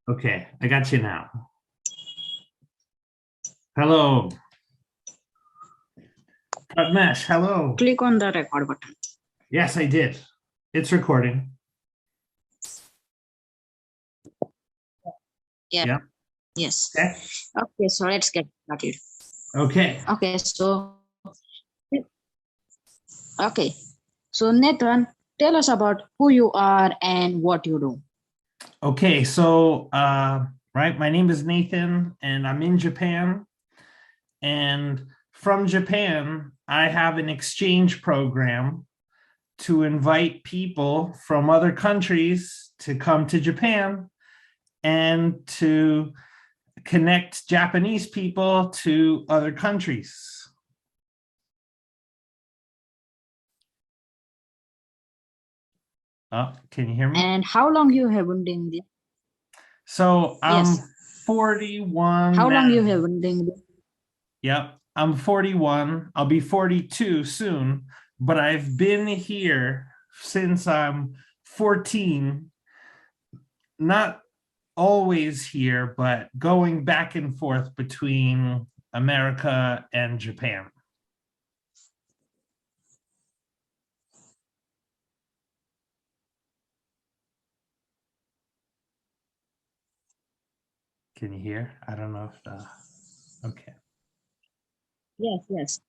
Okay, I got you now. Hello. Pratmesh, hello. Click on the record button. Yes, I did. It's recording. Yeah. Yeah. Yes. Okay. Okay, so let's get started. Okay. Okay, so Nathan, tell us about who you are and what you do. Okay, so right, my name is Nathan and I'm in Japan. And from Japan, I have an exchange program to invite people from other countries to come to Japan and to connect Japanese people to other countries. Oh, can you hear me? And how long you have been doing this? So I'm Yes. 41 How long now. you have been doing this? Yep, I'm 41. I'll be 42 soon, but I've been here since I'm 14. Not always here, but going back and forth between America and Japan. Can you hear? I don't know if okay. Yes.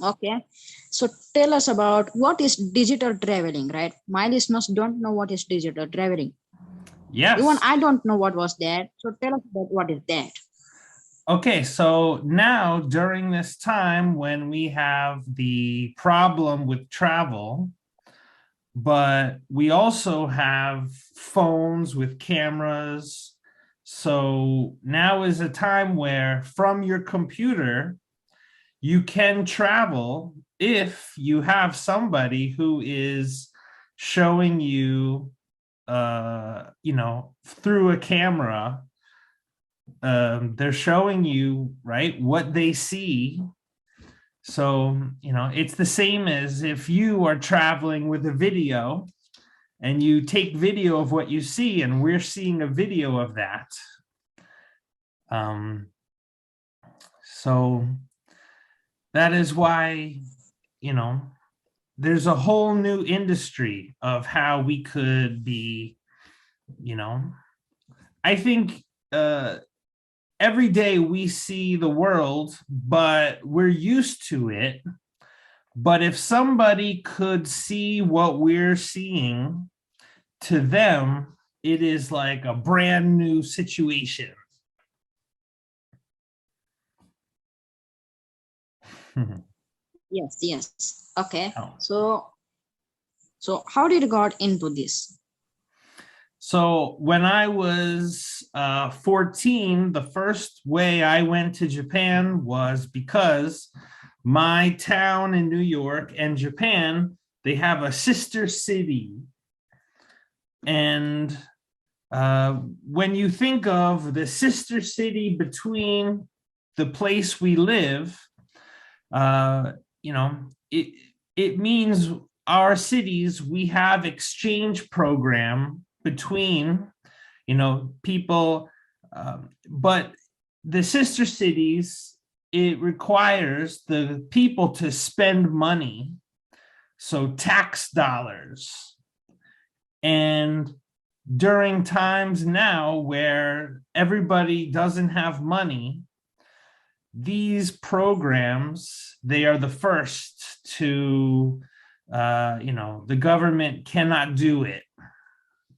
Okay. So tell us about what is digital traveling, right? My listeners don't know what is digital traveling. Yes. Even I don't know what was that. So tell us about what is that. Okay, so now during this time when we have the problem with travel, but we also have phones with cameras. So now is a time where from your computer, you can travel if you have somebody who is showing you, through a camera. They're showing you, right, what they see. So, it's the same as if you are traveling with a video and you take video of what you see, and we're seeing a video of that. So that is why, there's a whole new industry of how we could be, I think every day we see the world, but we're used to it. But if somebody could see what we're seeing, to them, it is like a brand new situation. Yes. Okay. Oh. So how did you got into this? So when I was 14, the first way I went to Japan was because my town in New York and Japan, they have a sister city. And when you think of the sister city between the place we live, it means our cities, we have exchange program between, people, but the sister cities, it requires the people to spend money, so tax dollars. And during times now where everybody doesn't have money, these programs, they are the first to, the government cannot do it.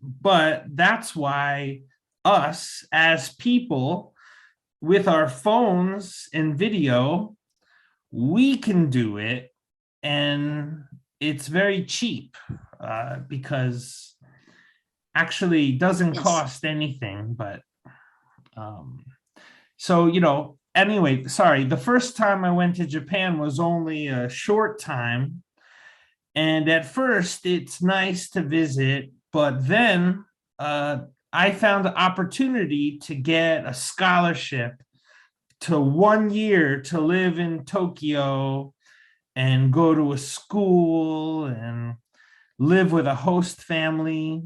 But that's why us as people with our phones and video, we can do it. And it's very cheap because actually doesn't cost anything. But so, anyway, sorry, the first time I went to Japan was only a short time. And at first it's nice to visit, but then I found the opportunity to get a scholarship to 1 year to live in Tokyo and go to a school and live with a host family.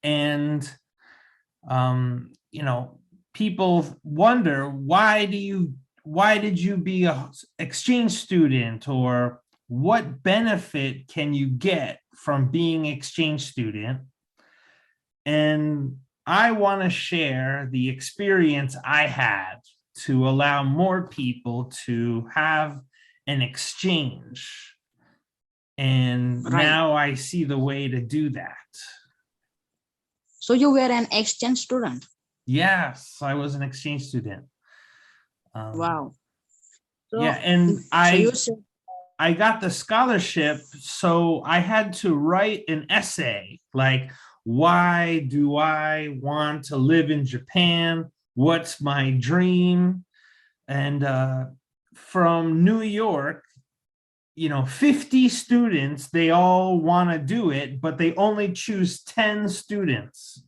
And You know, people wonder, why did you be a exchange student, or what benefit can you get from being exchange student? And I want to share the experience I had to allow more people to have an exchange. And Right. now I see the way to do that. So you were an exchange student. Yes, I was an exchange student. Wow. Yeah, So, and so you said, I got the scholarship, so I had to write an essay like, why do I want to live in Japan? What's my dream? And from New York, 50 students, they all want to do it, but they only choose 10 students.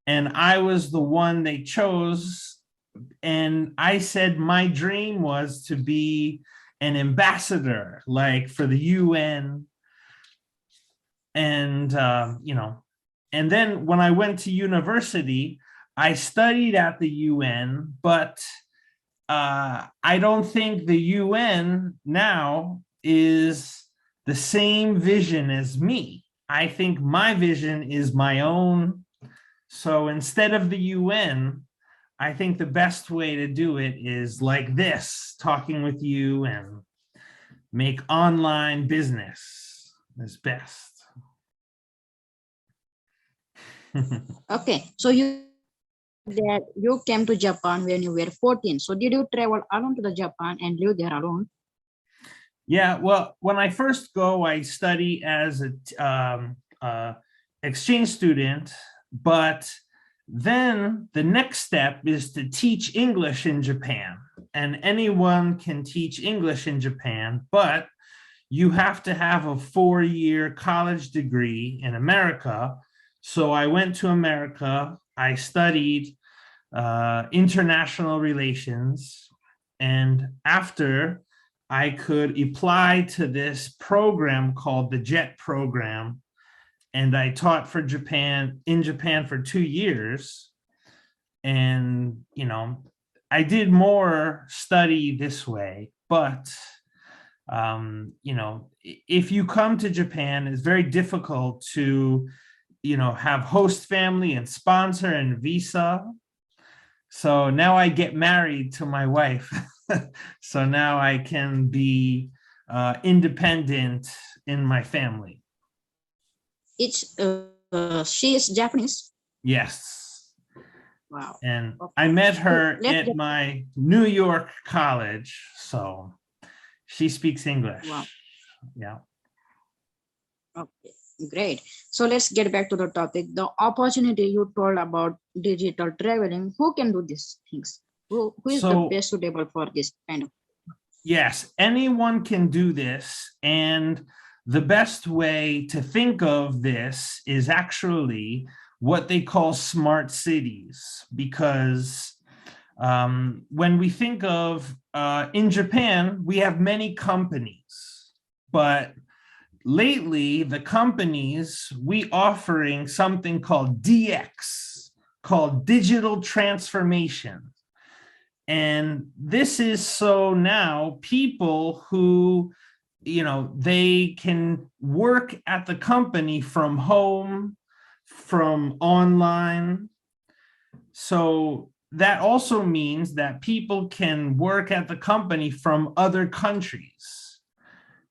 And I was the one they chose. And I said my dream was to be an ambassador, like for the UN. And, and then when I went to university, I studied at the UN, but I don't think the UN now is the same vision as me. I think my vision is my own. So instead of the UN, I think the best way to do it is like this, talking with you, and make online business is best. okay, so you that you came to Japan when you were 14. So did you travel alone to the Japan and live there alone? Yeah, well, when I first go, I study as a exchange student, but then the next step is to teach English in Japan. And anyone can teach English in Japan, but you have to have a 4-year college degree in America. So I went to America. I studied international relations. And after, I could apply to this program called the JET program. And I taught for Japan, in Japan, for 2 years. And, I did more study this way, but if you come to Japan, it's very difficult to, have host family and sponsor and visa. So now I get married to my wife. So now I can be independent in my family. It's she is Japanese. Yes. Wow. And Okay. I met So her let's at get, my New York college. So she speaks English. wow. Yeah. Okay, great. So let's get back to the topic. The opportunity you told about digital traveling. Who can do these things? Who is the So best suitable for this kind of? yes, anyone can do this. And the best way to think of this is actually what they call smart cities, because when we think of in Japan, we have many companies, but lately the companies, we offering something called DX, called digital transformation. And this is so now people who, they can work at the company from home, from online. So that also means that people can work at the company from other countries.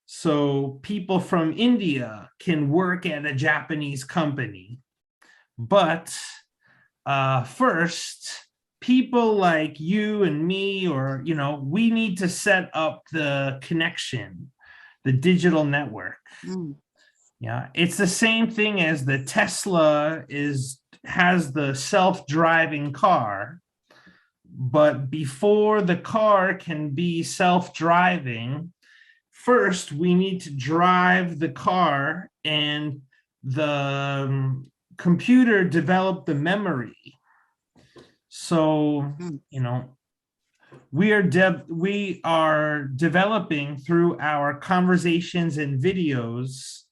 So people from India can work at a Japanese company. But first, people like you and me, or, we need to set up the connection, the digital network. Mm. Yeah, it's the same thing as the Tesla has the self-driving car, but before the car can be self-driving, first we need to drive the car, and the computer developed the memory. So, Mm. we are developing through our conversations and videos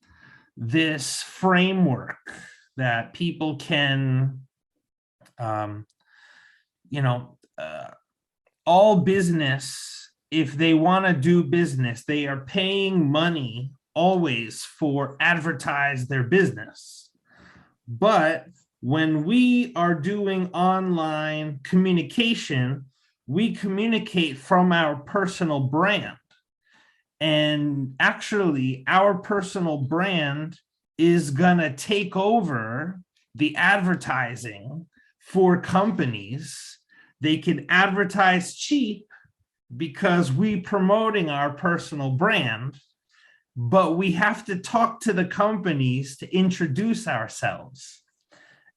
this framework that people can Um, you know, all business, if they want to do business, they are paying money always for advertise their business. But when we are doing online communication, we communicate from our personal brand. And actually, our personal brand is going to take over the advertising for companies. They can advertise cheap because we promoting our personal brand, but we have to talk to the companies to introduce ourselves.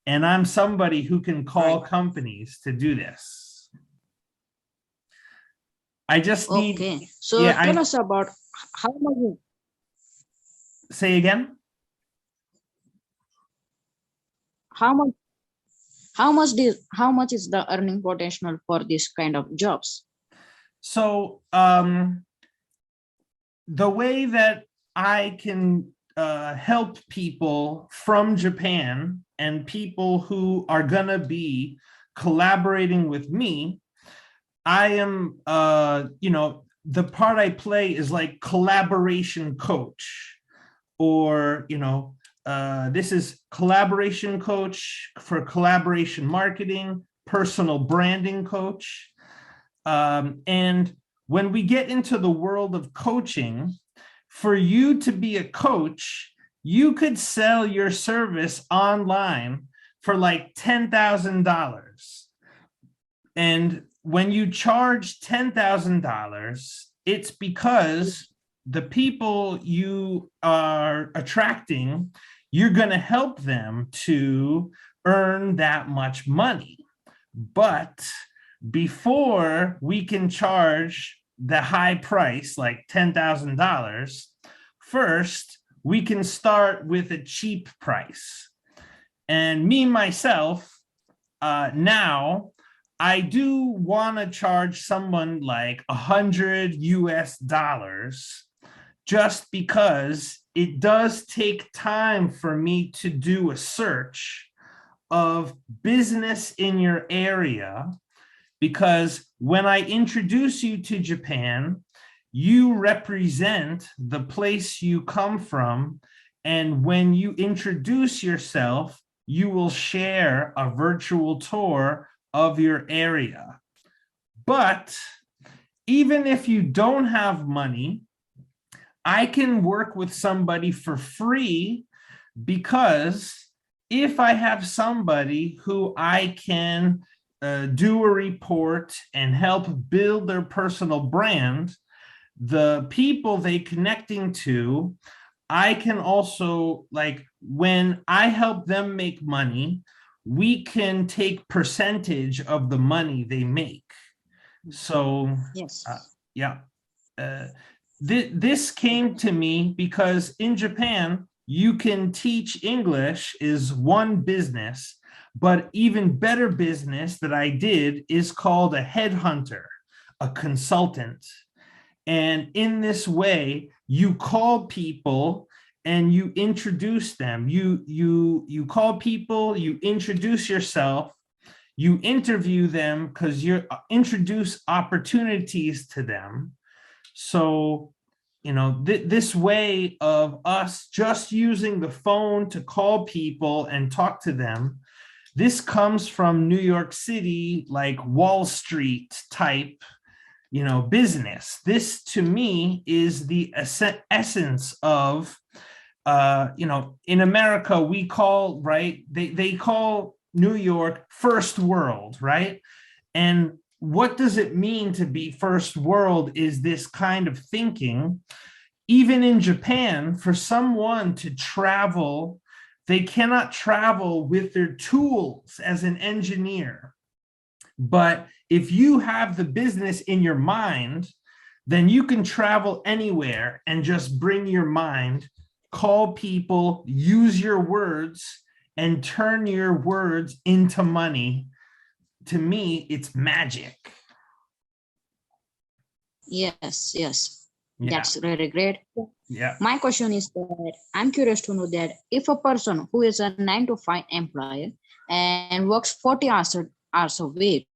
And I'm somebody who can call Right. companies to do this. I just need, Okay. So yeah, tell I us about how much say again. how much how much is the earning potential for this kind of jobs? So the way that I can help people from Japan and people who are gonna be collaborating with me, I am, the part I play is like collaboration coach, or, this is collaboration coach for collaboration marketing, personal branding coach. And when we get into the world of coaching, for you to be a coach, you could sell your service online for like $10,000. And when you charge $10,000, it's because the people you are attracting, you're going to help them to earn that much money. But before we can charge the high price, like $10,000, first, we can start with a cheap price. And me, myself, now, I do want to charge someone like $100 just because it does take time for me to do a search of business in your area, because when I introduce you to Japan, you represent the place you come from. And when you introduce yourself, you will share a virtual tour of your area. But even if you don't have money, I can work with somebody for free, because if I have somebody who I can do a report and help build their personal brand, the people they connecting to, I can also, like, when I help them make money, we can take percentage of the money they make. So Yes. yeah, this came to me because in Japan, you can teach English is one business, but even better business that I did is called a headhunter, a consultant. And in this way, you call people and you introduce them. You call people, you introduce yourself, you interview them because you introduce opportunities to them. So, this way of us just using the phone to call people and talk to them, this comes from New York City, like Wall Street type, business. This to me is the essence of, in America, we call, right? They call New York first world, right? And what does it mean to be first world is this kind of thinking. Even in Japan, for someone to travel, they cannot travel with their tools as an engineer. But if you have the business in your mind, then you can travel anywhere and just bring your mind, call people, use your words, and turn your words into money. To me, it's magic. Yes, yes. Yeah. That's really great. Yeah. My question is that I'm curious to know that if a person who is a 9 to 5 employee and works 40 hours a week.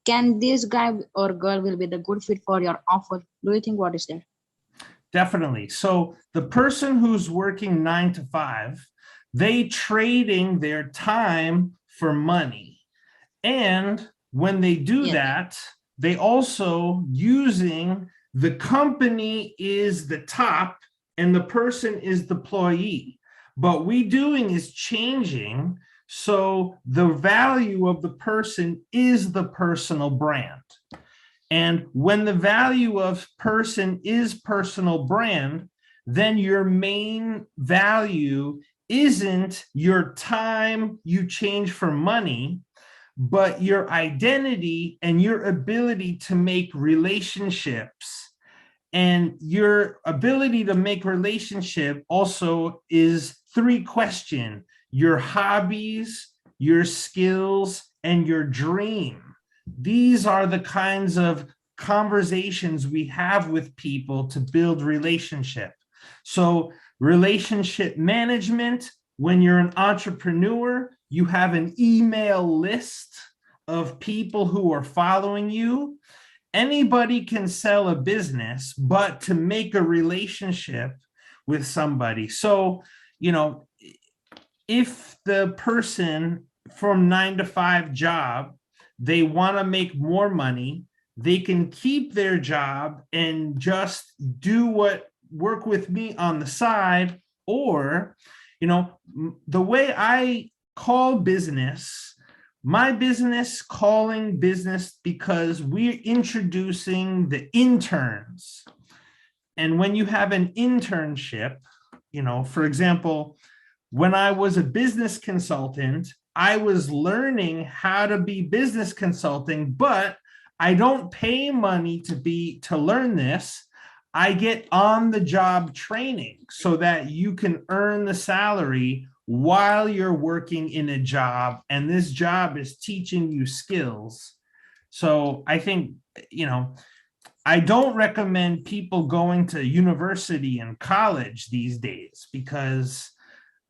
Can this guy or girl will be the good fit for your offer? Do you think what is that? Definitely. So the person who's working 9 to 5, they trading their time for money. And when they do Yes. that, they also using the company is the top and the person is the employee. But we doing is changing. So the value of the person is the personal brand. And when the value of person is personal brand, then your main value isn't your time you change for money, but your identity and your ability to make relationships. And your ability to make relationship also is 3 questions: your hobbies, your skills, and your dream. These are the kinds of conversations we have with people to build relationship. So relationship management, when you're an entrepreneur, you have an email list of people who are following you. Anybody can sell a business, but to make a relationship with somebody. So, if the person from 9 to 5 job, they want to make more money, they can keep their job and just work with me on the side. Or, the way I call business, my business calling business, because we're introducing the interns. And when you have an internship, for example, when I was a business consultant, I was learning how to be business consulting, but I don't pay money to learn this. I get on the job training so that you can earn the salary while you're working in a job, and this job is teaching you skills. So I think, I don't recommend people going to university and college these days, because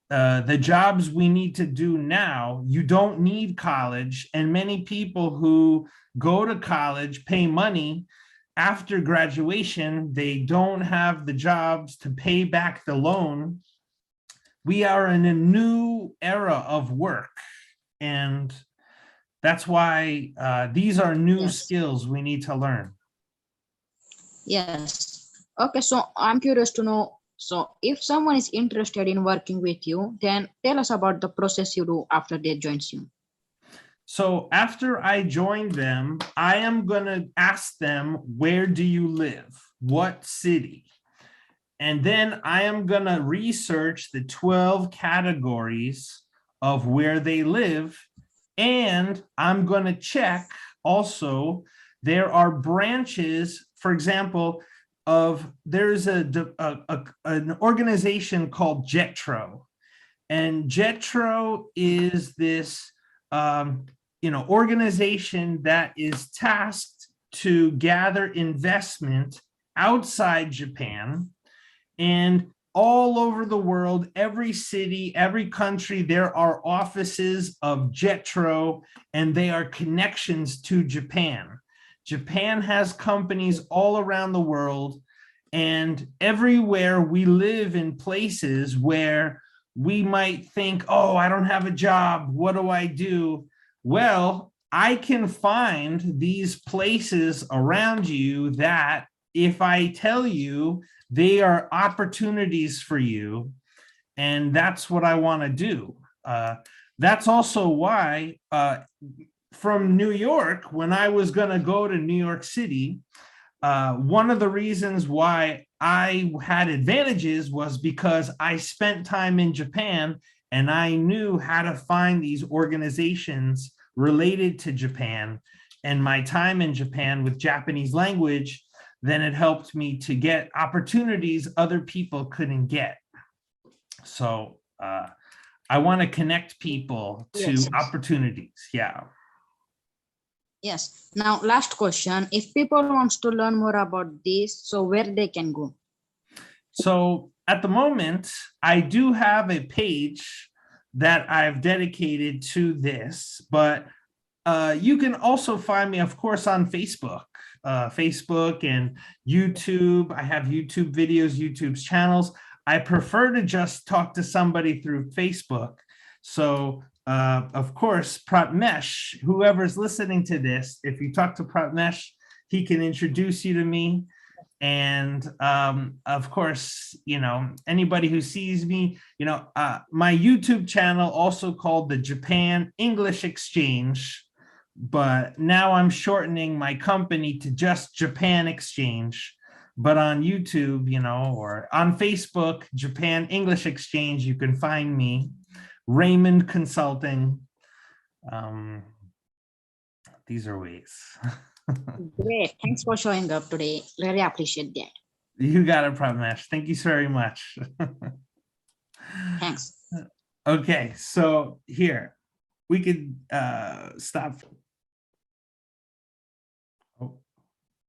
the jobs we need to do now, you don't need college. And many people who go to college, pay money, after graduation, they don't have the jobs to pay back the loan. We are in a new era of work. And that's why these are new Yes. skills we need to learn. Yes. Okay, so I'm curious to know. So if someone is interested in working with you, then tell us about the process you do after they joins you. So after I join them, I am going to ask them, where do you live? What city? And then I am going to research the 12 categories of where they live. And I'm going to check also, there are branches, for example, there's an organization called Jetro. And Jetro is this organization that is tasked to gather investment outside Japan. And all over the world, every city, every country, there are offices of Jetro, and they are connections to Japan. Japan has companies all around the world, and everywhere we live in places where we might think, oh, I don't have a job, what do I do? Well, I can find these places around you that, if I tell you, they are opportunities for you. And that's what I want to do. That's also why from New York, when I was going to go to New York City, one of the reasons why I had advantages was because I spent time in Japan, and I knew how to find these organizations related to Japan. And my time in Japan with Japanese language, then it helped me to get opportunities other people couldn't get. So I want to connect people to Yes. opportunities. Yeah. Yes. Now, last question. If people wants to learn more about this, so where they can go? So at the moment, I do have a page that I've dedicated to this, but you can also find me, of course, on Facebook, and YouTube. I have YouTube videos, YouTube's channels. I prefer to just talk to somebody through Facebook. So, of course, Pratmesh, whoever's listening to this, if you talk to Pratmesh, he can introduce you to me. And of course, anybody who sees me, my YouTube channel, also called the Japan English Exchange, but now I'm shortening my company to just Japan Exchange. But on YouTube, or on Facebook, Japan English Exchange, you can find me, Raymond Consulting. These are ways. Great. Thanks for showing up today. Really appreciate that. You got it, Pratmesh. Thank you so very much. Thanks. Okay, so here we could stop.